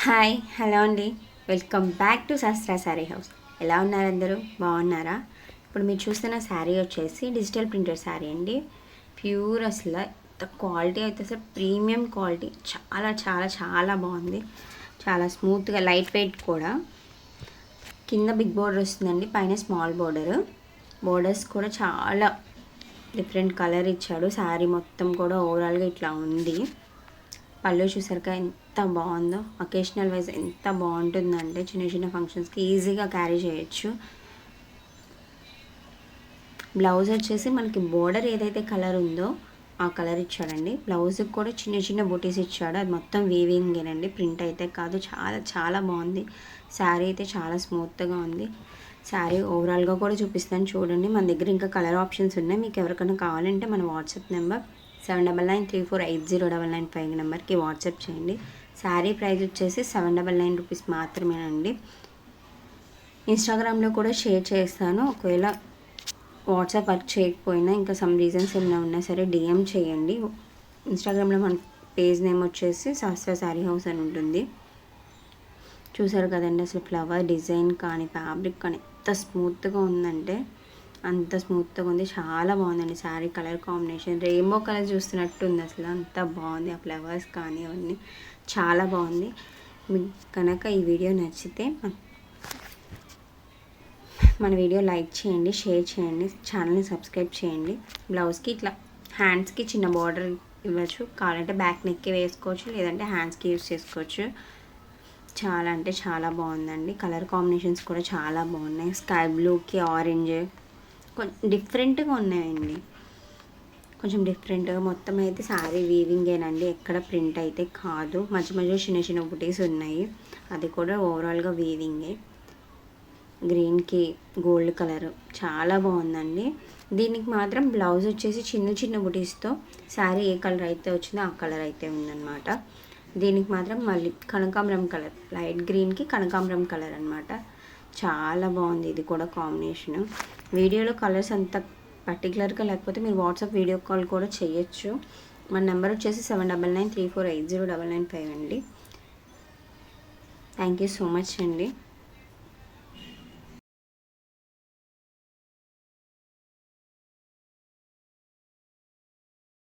Hi hello అండి, welcome back to శాస్త్ర sari house. ఎలా ఉన్నారు అందరూ? బాగున్నారా? ఇప్పుడు మీరు చూస్తున్న శారీ వచ్చేసి డిజిటల్ ప్రింటెడ్ శారీ అండి. ప్యూర్ అసలు క్వాలిటీ అయితే అసలు ప్రీమియం క్వాలిటీ, చాలా చాలా చాలా బాగుంది. చాలా స్మూత్గా, లైట్ వెయిట్ కూడా. కింద బిగ్ బోర్డర్ వస్తుందండి, పైన స్మాల్ బోర్డర్స్ కూడా చాలా డిఫరెంట్ కలర్ ఇచ్చాడు. శారీ మొత్తం కూడా ఓవరాల్గా ఇట్లా ఉంది. పళ్ళు చూసారుగా ఎంత బాగుందో. అకేషనల్ వైజ్ ఎంత బాగుంటుందంటే చిన్న చిన్న ఫంక్షన్స్కి ఈజీగా క్యారీ చేయొచ్చు. బ్లౌజ్ వచ్చేసి మనకి బోర్డర్ ఏదైతే కలర్ ఉందో ఆ కలర్ ఇచ్చాడండి. బ్లౌజ్కి కూడా చిన్న చిన్న బూటీస్ ఇచ్చాడు. అది మొత్తం వీవింగేనండి, ప్రింట్ అయితే కాదు. చాలా చాలా బాగుంది. శారీ అయితే చాలా స్మూత్గా ఉంది. శారీ ఓవరాల్గా కూడా చూపిస్తాను చూడండి. మన దగ్గర ఇంకా కలర్ ఆప్షన్స్ ఉన్నాయి. మీకు ఎవరికైనా కావాలంటే మన వాట్సాప్ నెంబర్ 7993480995 నెంబర్కి వాట్సాప్ చేయండి. శారీ ప్రైస్ వచ్చేసి 799 రూపీస్ మాత్రమేనండి. ఇన్స్టాగ్రామ్లో కూడా షేర్ చేస్తాను. ఒకవేళ వాట్సాప్ వర్క్ చేయకపోయినా ఇంకా సమ్ రీజన్స్ ఏమైనా ఉన్నా సరే డిఎం చేయండి. ఇన్స్టాగ్రామ్లో మన పేజ్ నేమ్ వచ్చేసి శాస్త్ర శారీ హౌస్ అని ఉంటుంది. చూసారు కదండి, అసలు ఫ్లవర్ డిజైన్ కానీ ఫ్యాబ్రిక్ కానీ ఎంత స్మూత్గా ఉందంటే అంత స్మూత్గా ఉంది. చాలా బాగుందండి sari colour combination. Rainbow colour చూస్తున్నట్టు ఉంది. అసలు అంత బాగుంది. ఆ ఫ్లవర్స్ కానీ అవన్నీ చాలా బాగుంది. మీకు కనుక ఈ వీడియో నచ్చితే మన వీడియో లైక్ చేయండి, షేర్ చేయండి, ఛానల్ని సబ్స్క్రైబ్ చేయండి. బ్లౌజ్కి ఇట్లా హ్యాండ్స్కి చిన్న బార్డర్ ఇవ్వచ్చు. కావాలంటే బ్యాక్ నెక్కి వేసుకోవచ్చు, లేదంటే హ్యాండ్స్కి యూజ్ చేసుకోవచ్చు. చాలా అంటే చాలా బాగుందండి. కలర్ కాంబినేషన్స్ కూడా చాలా బాగున్నాయి. స్కై బ్లూకి ఆరెంజ్ కొంచెం డిఫరెంట్గా ఉన్నాయండి. కొంచెం డిఫరెంట్గా. మొత్తం అయితే శారీ వీవింగేనండి, ఎక్కడ ప్రింట్ అయితే కాదు. మధ్య మధ్యలో చిన్న చిన్న బుటీస్ ఉన్నాయి, అది కూడా ఓవరాల్గా వీవింగే. గ్రీన్కి గోల్డ్ కలర్ చాలా బాగుందండి. దీనికి మాత్రం బ్లౌజ్ వచ్చేసి చిన్న చిన్న బుటీస్తో శారీ ఏ కలర్ అయితే వచ్చిందో ఆ కలర్ అయితే ఉందన్నమాట. దీనికి మాత్రం మళ్ళీ కనకాంబరం కలర్, లైట్ గ్రీన్కి కనకాంబరం కలర్ అనమాట. చాలా బాగుంది ఇది కూడా కాంబినేషను. వీడియోలో కలర్స్ అంత పర్టికులర్గా లేకపోతే మీరు వాట్సాప్ వీడియో కాల్ కూడా చేయొచ్చు. మన నెంబర్ వచ్చేసి 7993480995 అండి. థ్యాంక్ యూ సో మచ్ అండి.